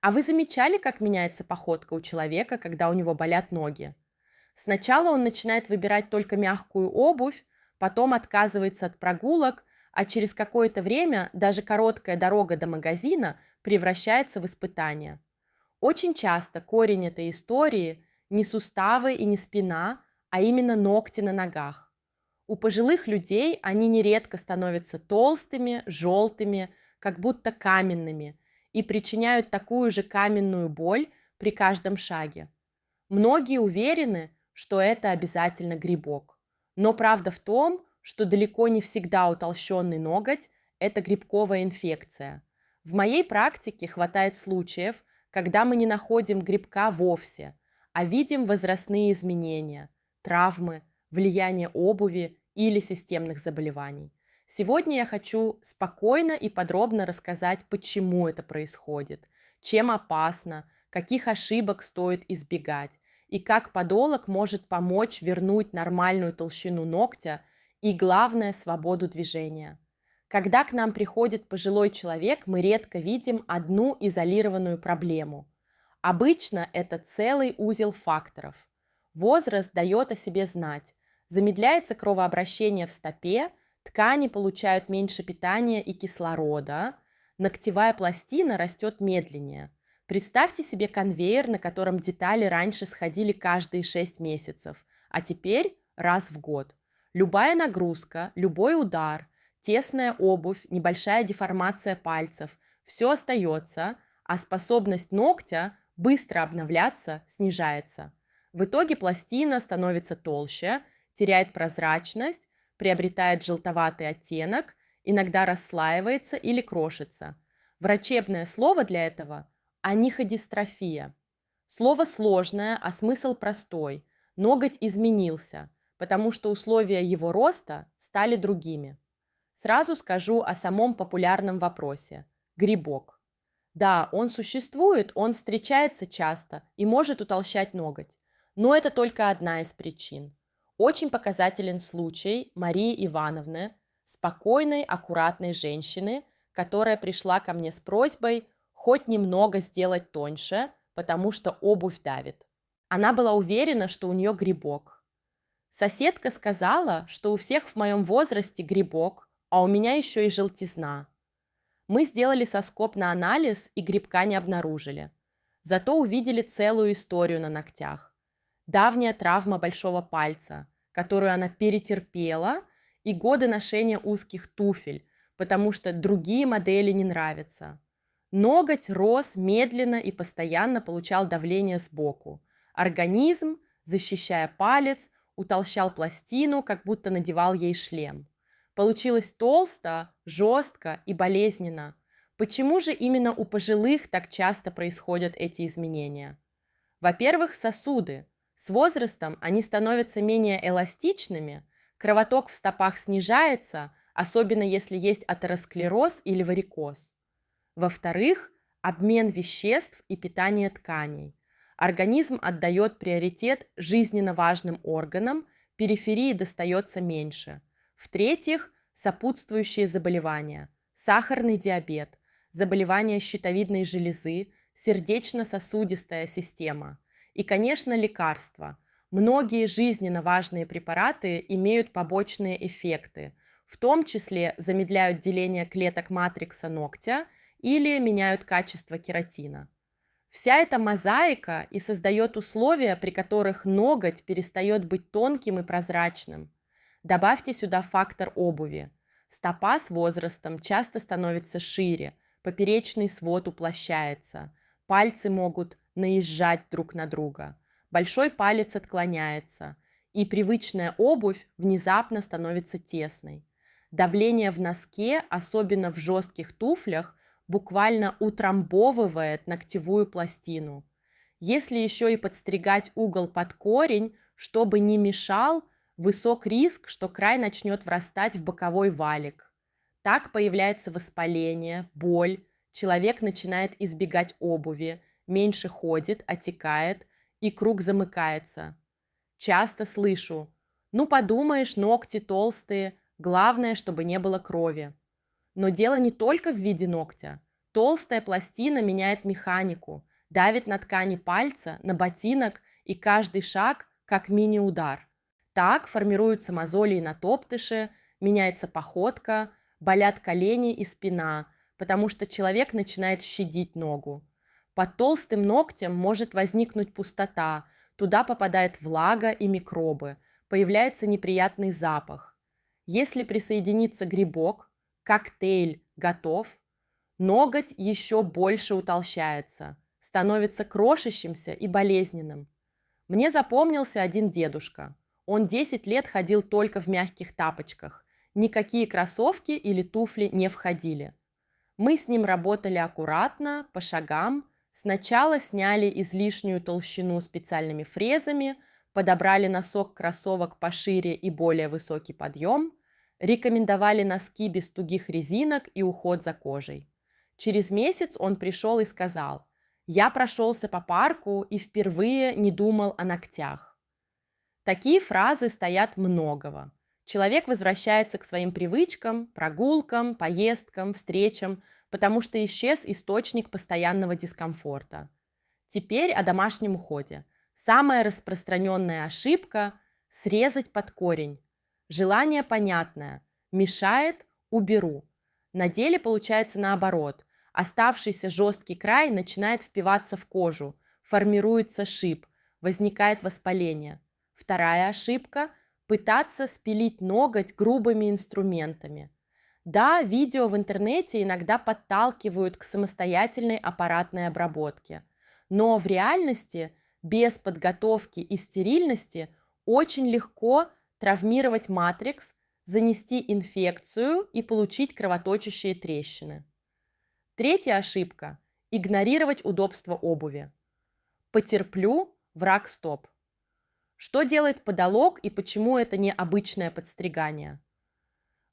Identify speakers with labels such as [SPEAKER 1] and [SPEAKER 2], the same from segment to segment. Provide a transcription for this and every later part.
[SPEAKER 1] А вы замечали, как меняется походка у человека, когда у него болят ноги? Сначала он начинает выбирать только мягкую обувь, потом отказывается от прогулок, а через какое-то время даже короткая дорога до магазина превращается в испытание. Очень часто корень этой истории не суставы и не спина, а именно ногти на ногах. У пожилых людей они нередко становятся толстыми, желтыми, как будто каменными, и причиняют такую же каменную боль при каждом шаге. Многие уверены, что это обязательно грибок. Но правда в том, что далеко не всегда утолщенный ноготь – это грибковая инфекция. В моей практике хватает случаев, когда мы не находим грибка вовсе, а видим возрастные изменения, травмы, влияние обуви или системных заболеваний. Сегодня я хочу спокойно и подробно рассказать, почему это происходит, чем опасно, каких ошибок стоит избегать и как подолог может помочь вернуть нормальную толщину ногтя и, главное, свободу движения. Когда к нам приходит пожилой человек, мы редко видим одну изолированную проблему. Обычно это целый узел факторов. Возраст дает о себе знать. Замедляется кровообращение в стопе, ткани получают меньше питания и кислорода, ногтевая пластина растет медленнее. Представьте себе конвейер, на котором детали раньше сходили каждые 6 месяцев, а теперь раз в год. Любая нагрузка, любой удар, тесная обувь, небольшая деформация пальцев – все остается, а способность ногтя быстро обновляться снижается. В итоге пластина становится толще, теряет прозрачность, приобретает желтоватый оттенок, иногда расслаивается или крошится. Врачебное слово для этого – аниходистрофия. Слово сложное, а смысл простой. Ноготь изменился, потому что условия его роста стали другими. Сразу скажу о самом популярном вопросе – грибок. Да, он существует, он встречается часто и может утолщать ноготь. Но это только одна из причин. Очень показателен случай Марии Ивановны, спокойной, аккуратной женщины, которая пришла ко мне с просьбой хоть немного сделать тоньше, потому что обувь давит. Она была уверена, что у нее грибок. Соседка сказала, что у всех в моем возрасте грибок, а у меня еще и желтизна. Мы сделали соскоб на анализ и грибка не обнаружили. Зато увидели целую историю на ногтях. Давняя травма большого пальца, которую она перетерпела, и годы ношения узких туфель, потому что другие модели не нравятся. Ноготь рос медленно и постоянно получал давление сбоку. Организм, защищая палец, утолщал пластину, как будто надевал ей шлем. Получилось толсто, жестко и болезненно. Почему же именно у пожилых так часто происходят эти изменения? Во-первых, сосуды. С возрастом они становятся менее эластичными, кровоток в стопах снижается, особенно если есть атеросклероз или варикоз. Во-вторых, обмен веществ и питание тканей. Организм отдает приоритет жизненно важным органам, периферии достается меньше. В-третьих, сопутствующие заболевания. Сахарный диабет, заболевания щитовидной железы, сердечно-сосудистая система. И, конечно, лекарства. Многие жизненно важные препараты имеют побочные эффекты, в том числе замедляют деление клеток матрикса ногтя или меняют качество кератина. Вся эта мозаика и создает условия, при которых ноготь перестает быть тонким и прозрачным. Добавьте сюда фактор обуви. Стопа с возрастом часто становится шире, поперечный свод уплощается, пальцы могут наезжать друг на друга, большой палец отклоняется, и привычная обувь внезапно становится тесной. Давление в носке, особенно в жестких туфлях, буквально утрамбовывает ногтевую пластину. Если еще и подстригать угол под корень, чтобы не мешал, высок риск, что край начнет врастать в боковой валик. Так появляется воспаление, боль, человек начинает избегать обуви, меньше ходит, отекает, и круг замыкается. Часто слышу: ну подумаешь, ногти толстые, главное, чтобы не было крови. Но дело не только в виде ногтя. Толстая пластина меняет механику, давит на ткани пальца, на ботинок, и каждый шаг как мини-удар. Так формируются мозоли на топтыше, меняется походка, болят колени и спина, потому что человек начинает щадить ногу. Под толстым ногтем может возникнуть пустота, туда попадает влага и микробы, появляется неприятный запах. Если присоединится грибок, коктейль готов, ноготь еще больше утолщается, становится крошащимся и болезненным. Мне запомнился один дедушка. Он 10 лет ходил только в мягких тапочках. Никакие кроссовки или туфли не входили. Мы с ним работали аккуратно, по шагам. Сначала сняли излишнюю толщину специальными фрезами, подобрали носок кроссовок пошире и более высокий подъем, рекомендовали носки без тугих резинок и уход за кожей. Через месяц он пришел и сказал: «Я прошелся по парку и впервые не думал о ногтях». Такие фразы стоят многого. Человек возвращается к своим привычкам, прогулкам, поездкам, встречам, потому что исчез источник постоянного дискомфорта. Теперь о домашнем уходе. Самая распространенная ошибка – срезать под корень. Желание понятное. Мешает – уберу. На деле получается наоборот. Оставшийся жесткий край начинает впиваться в кожу, формируется шип, возникает воспаление. Вторая ошибка – пытаться спилить ноготь грубыми инструментами. Да, видео в интернете иногда подталкивают к самостоятельной аппаратной обработке, но в реальности без подготовки и стерильности очень легко травмировать матрикс, занести инфекцию и получить кровоточащие трещины. Третья ошибка – игнорировать удобство обуви. Потерплю, враг стоп. Что делает подолог и почему это не обычное подстригание?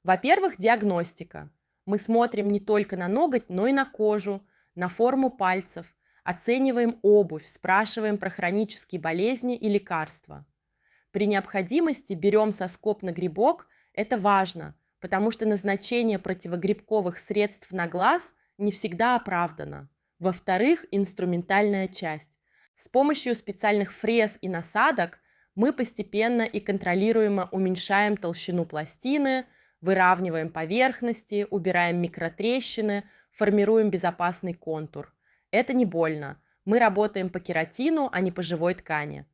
[SPEAKER 1] Во-первых, диагностика. Мы смотрим не только на ноготь, но и на кожу, на форму пальцев, оцениваем обувь, спрашиваем про хронические болезни и лекарства. При необходимости берем соскоб на грибок, это важно, потому что назначение противогрибковых средств на глаз не всегда оправдано. Во-вторых, инструментальная часть. С помощью специальных фрез и насадок мы постепенно и контролируемо уменьшаем толщину пластины, выравниваем поверхности, убираем микротрещины, формируем безопасный контур. Это не больно. Мы работаем по кератину, а не по живой ткани.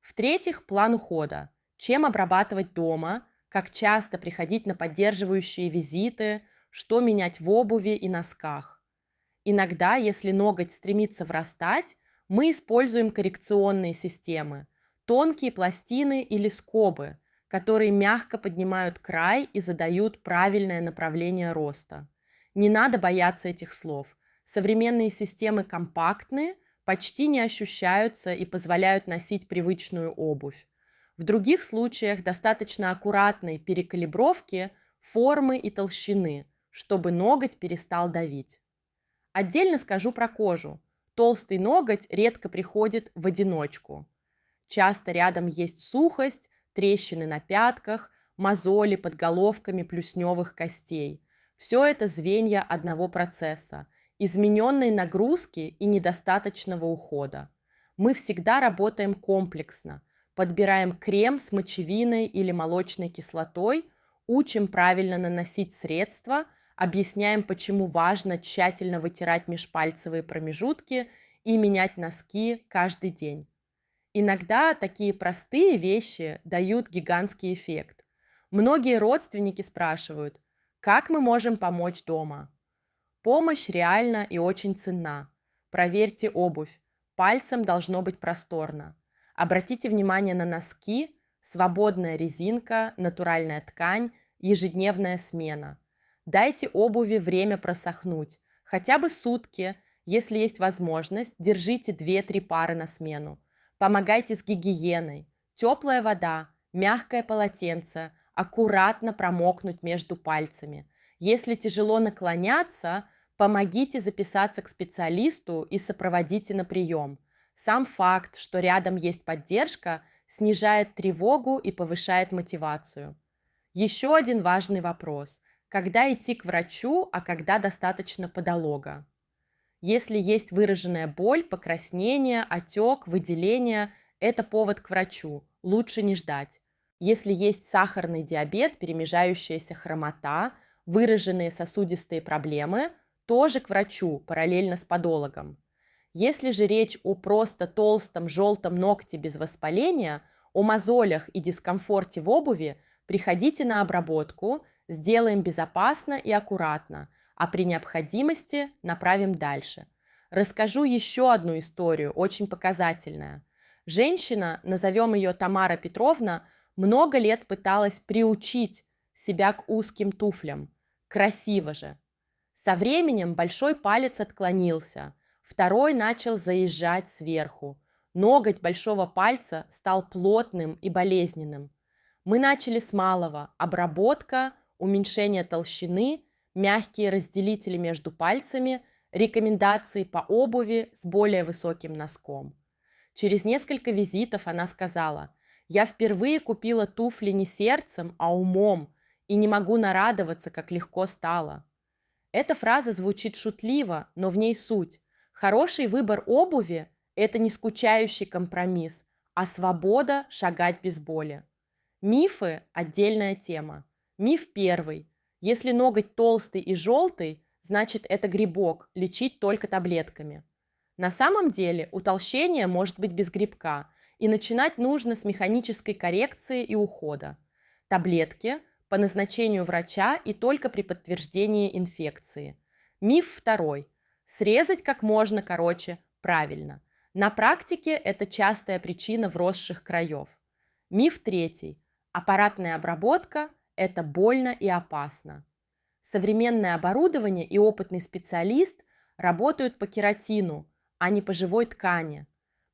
[SPEAKER 1] В-третьих, план ухода. Чем обрабатывать дома, как часто приходить на поддерживающие визиты, что менять в обуви и носках. Иногда, если ноготь стремится врастать, мы используем коррекционные системы, тонкие пластины или скобы, которые мягко поднимают край и задают правильное направление роста. Не надо бояться этих слов. Современные системы компактны, почти не ощущаются и позволяют носить привычную обувь. В других случаях достаточно аккуратной перекалибровки формы и толщины, чтобы ноготь перестал давить. Отдельно скажу про кожу. Толстый ноготь редко приходит в одиночку. Часто рядом есть сухость, трещины на пятках, мозоли под головками плюсневых костей. Все это звенья одного процесса, измененной нагрузки и недостаточного ухода. Мы всегда работаем комплексно, подбираем крем с мочевиной или молочной кислотой, учим правильно наносить средства, объясняем, почему важно тщательно вытирать межпальцевые промежутки и менять носки каждый день. Иногда такие простые вещи дают гигантский эффект. Многие родственники спрашивают, как мы можем помочь дома? Помощь реальна и очень ценна. Проверьте обувь. Пальцем должно быть просторно. Обратите внимание на носки, свободная резинка, натуральная ткань, ежедневная смена. Дайте обуви время просохнуть. Хотя бы сутки. Если есть возможность, держите 2-3 пары на смену. Помогайте с гигиеной. Теплая вода, мягкое полотенце, аккуратно промокнуть между пальцами. Если тяжело наклоняться, помогите записаться к специалисту и сопроводите на прием. Сам факт, что рядом есть поддержка, снижает тревогу и повышает мотивацию. Еще один важный вопрос. Когда идти к врачу, а когда достаточно подолога? Если есть выраженная боль, покраснение, отек, выделение, это повод к врачу, лучше не ждать. Если есть сахарный диабет, перемежающаяся хромота, выраженные сосудистые проблемы, тоже к врачу, параллельно с подологом. Если же речь о просто толстом желтом ногте без воспаления, о мозолях и дискомфорте в обуви, приходите на обработку, сделаем безопасно и аккуратно, а при необходимости направим дальше. Расскажу еще одну историю, очень показательная. Женщина, назовем ее Тамара Петровна, много лет пыталась приучить себя к узким туфлям. Красиво же. Со временем большой палец отклонился, второй начал заезжать сверху. Ноготь большого пальца стал плотным и болезненным. Мы начали с малого: обработка, уменьшение толщины, мягкие разделители между пальцами, рекомендации по обуви с более высоким носком. Через несколько визитов она сказала: «Я впервые купила туфли не сердцем, а умом, и не могу нарадоваться, как легко стало». Эта фраза звучит шутливо, но в ней суть. Хороший выбор обуви – это не скучающий компромисс, а свобода шагать без боли. Мифы – отдельная тема. Миф первый. Если ноготь толстый и желтый, значит это грибок, лечить только таблетками. На самом деле утолщение может быть без грибка, и начинать нужно с механической коррекции и ухода. Таблетки по назначению врача и только при подтверждении инфекции. Миф второй. Срезать как можно короче правильно. На практике это частая причина вросших краев. Миф третий. Аппаратная обработка – это больно и опасно. Современное оборудование и опытный специалист работают по кератину, а не по живой ткани.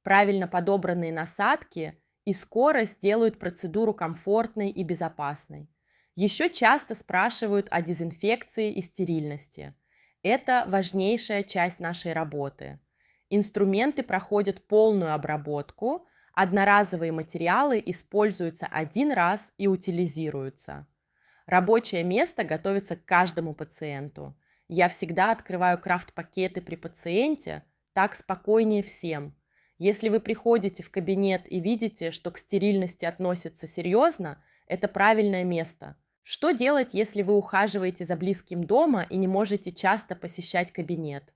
[SPEAKER 1] Правильно подобранные насадки и скорость делают процедуру комфортной и безопасной. Еще часто спрашивают о дезинфекции и стерильности. Это важнейшая часть нашей работы. Инструменты проходят полную обработку, одноразовые материалы используются один раз и утилизируются. Рабочее место готовится к каждому пациенту. Я всегда открываю крафт-пакеты при пациенте, так спокойнее всем. Если вы приходите в кабинет и видите, что к стерильности относятся серьезно, это правильное место. Что делать, если вы ухаживаете за близким дома и не можете часто посещать кабинет?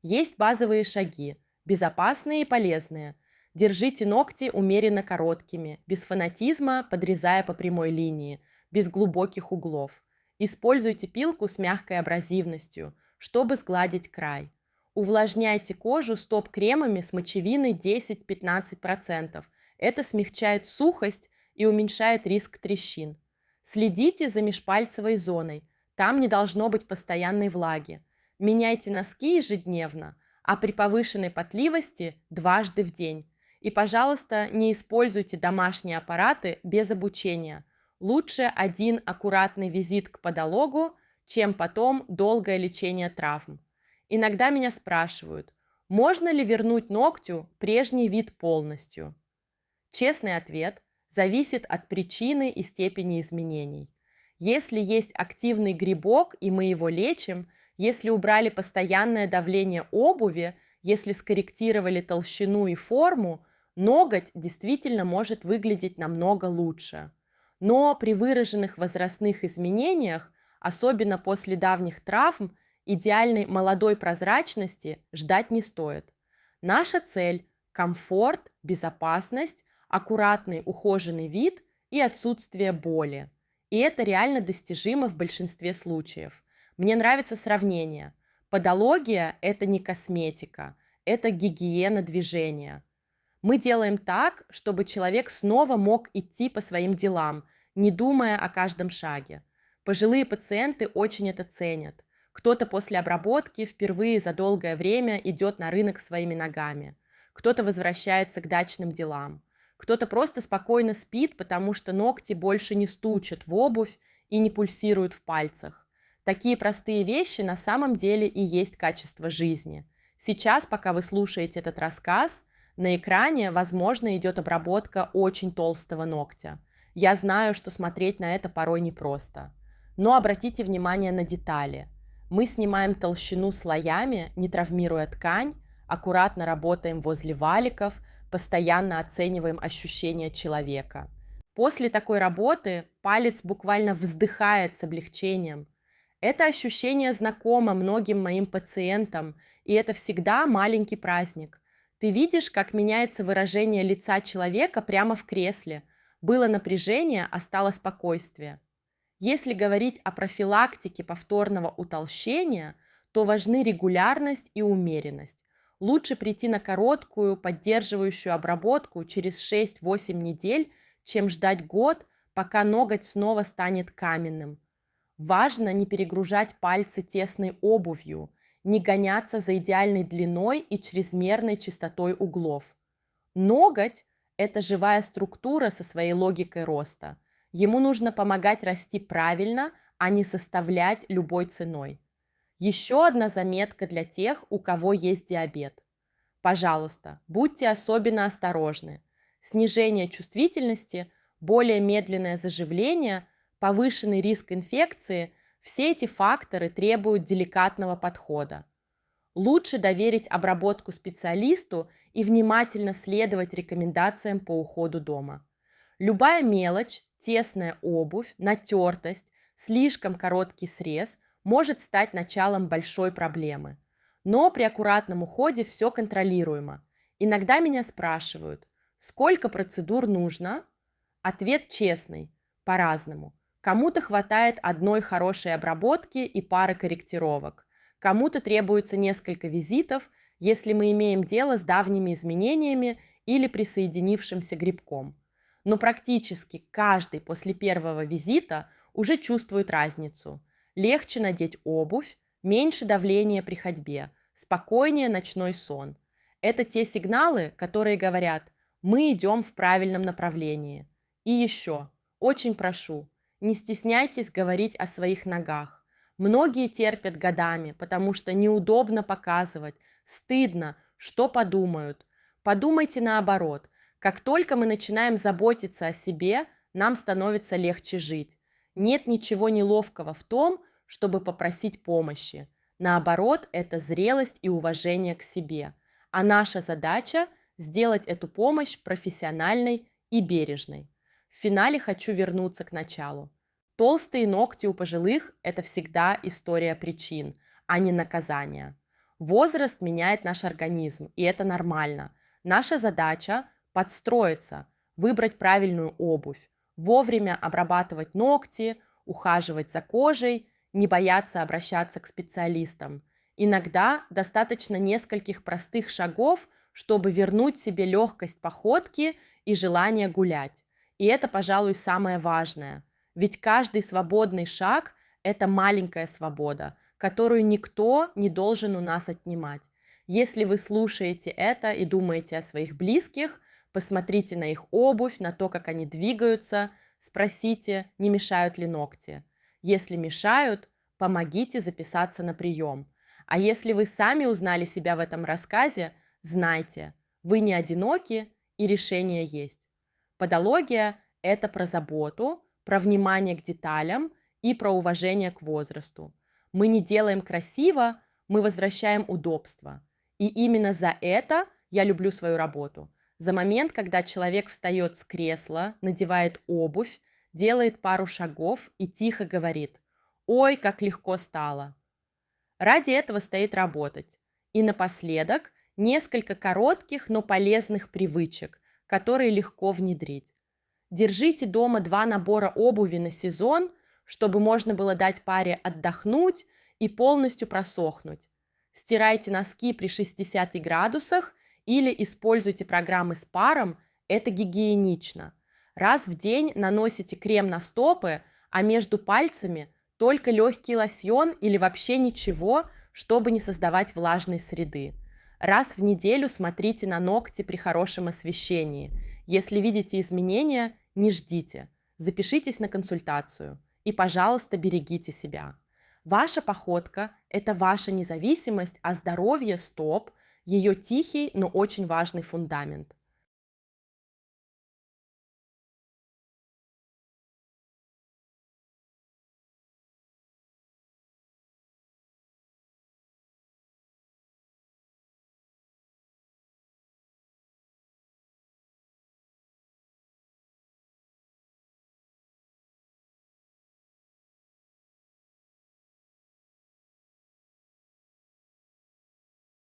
[SPEAKER 1] Есть базовые шаги, безопасные и полезные. Держите ногти умеренно короткими, без фанатизма, подрезая по прямой линии, без глубоких углов. Используйте пилку с мягкой абразивностью, чтобы сгладить край. Увлажняйте кожу стоп-кремами с мочевиной 10-15%. Это смягчает сухость и уменьшает риск трещин. Следите за межпальцевой зоной, там не должно быть постоянной влаги. Меняйте носки ежедневно, а при повышенной потливости дважды в день. И, пожалуйста, не используйте домашние аппараты без обучения. Лучше один аккуратный визит к подологу, чем потом долгое лечение травм. Иногда меня спрашивают, можно ли вернуть ногтю прежний вид полностью? Честный ответ – зависит от причины и степени изменений. Если есть активный грибок, и мы его лечим, если убрали постоянное давление обуви, если скорректировали толщину и форму, ноготь действительно может выглядеть намного лучше. Но при выраженных возрастных изменениях, особенно после давних травм, идеальной молодой прозрачности ждать не стоит. Наша цель – комфорт, безопасность, аккуратный ухоженный вид и отсутствие боли. И это реально достижимо в большинстве случаев. Мне нравится сравнение. Подология – это не косметика, это гигиена движения. Мы делаем так, чтобы человек снова мог идти по своим делам, не думая о каждом шаге. Пожилые пациенты очень это ценят. Кто-то после обработки впервые за долгое время идет на рынок своими ногами. Кто-то возвращается к дачным делам. Кто-то просто спокойно спит, потому что ногти больше не стучат в обувь и не пульсируют в пальцах. Такие простые вещи на самом деле и есть качество жизни. Сейчас, пока вы слушаете этот рассказ, на экране, возможно, идет обработка очень толстого ногтя. Я знаю, что смотреть на это порой непросто. Но обратите внимание на детали. Мы снимаем толщину слоями, не травмируя ткань, аккуратно работаем возле валиков, постоянно оцениваем ощущения человека. После такой работы палец буквально вздыхает с облегчением. Это ощущение знакомо многим моим пациентам, и это всегда маленький праздник. Ты видишь, как меняется выражение лица человека прямо в кресле. Было напряжение, а стало спокойствие. Если говорить о профилактике повторного утолщения, то важны регулярность и умеренность. Лучше прийти на короткую, поддерживающую обработку через 6-8 недель, чем ждать год, пока ноготь снова станет каменным. Важно не перегружать пальцы тесной обувью, не гоняться за идеальной длиной и чрезмерной частотой углов. Ноготь– это живая структура со своей логикой роста. Ему нужно помогать расти правильно, а не составлять любой ценой. Еще одна заметка для тех, у кого есть диабет. Пожалуйста, будьте особенно осторожны. Снижение чувствительности, более медленное заживление, повышенный риск инфекции – все эти факторы требуют деликатного подхода. Лучше доверить обработку специалисту и внимательно следовать рекомендациям по уходу дома. Любая мелочь, тесная обувь, натертость, слишком короткий срез может стать началом большой проблемы. Но при аккуратном уходе все контролируемо. Иногда меня спрашивают, сколько процедур нужно? Ответ честный, по-разному. Кому-то хватает одной хорошей обработки и пары корректировок. Кому-то требуется несколько визитов, если мы имеем дело с давними изменениями или присоединившимся грибком. Но практически каждый после первого визита уже чувствует разницу. Легче надеть обувь, меньше давления при ходьбе, спокойнее ночной сон. Это те сигналы, которые говорят, мы идем в правильном направлении. И еще, очень прошу, не стесняйтесь говорить о своих ногах. Многие терпят годами, потому что неудобно показывать, стыдно, что подумают. Подумайте наоборот. Как только мы начинаем заботиться о себе, нам становится легче жить. Нет ничего неловкого в том, чтобы попросить помощи. Наоборот, это зрелость и уважение к себе. А наша задача – сделать эту помощь профессиональной и бережной. В финале хочу вернуться к началу. Толстые ногти у пожилых – это всегда история причин, а не наказания. Возраст меняет наш организм, и это нормально. Наша задача – подстроиться, выбрать правильную обувь, вовремя обрабатывать ногти, ухаживать за кожей, не бояться обращаться к специалистам. Иногда достаточно нескольких простых шагов, чтобы вернуть себе легкость походки и желание гулять. И это, пожалуй, самое важное. Ведь каждый свободный шаг – это маленькая свобода, которую никто не должен у нас отнимать. Если вы слушаете это и думаете о своих близких, посмотрите на их обувь, на то, как они двигаются, спросите, не мешают ли ногти. Если мешают, помогите записаться на прием. А если вы сами узнали себя в этом рассказе, знайте, вы не одиноки и решение есть. Подология – это про заботу, про внимание к деталям и про уважение к возрасту. Мы не делаем красиво, мы возвращаем удобство. И именно за это я люблю свою работу. За момент, когда человек встает с кресла, надевает обувь, делает пару шагов и тихо говорит: «Ой, как легко стало». Ради этого стоит работать. И напоследок несколько коротких, но полезных привычек, которые легко внедрить. Держите дома 2 набора обуви на сезон, чтобы можно было дать паре отдохнуть и полностью просохнуть. Стирайте носки при 60 градусах или используйте программы с паром, это гигиенично. Раз в день наносите крем на стопы, а между пальцами только легкий лосьон или вообще ничего, чтобы не создавать влажной среды. Раз в неделю смотрите на ногти при хорошем освещении. Если видите изменения, не ждите. Запишитесь на консультацию. И, пожалуйста, берегите себя. Ваша походка – это ваша независимость, а здоровье стоп – ее тихий, но очень важный фундамент.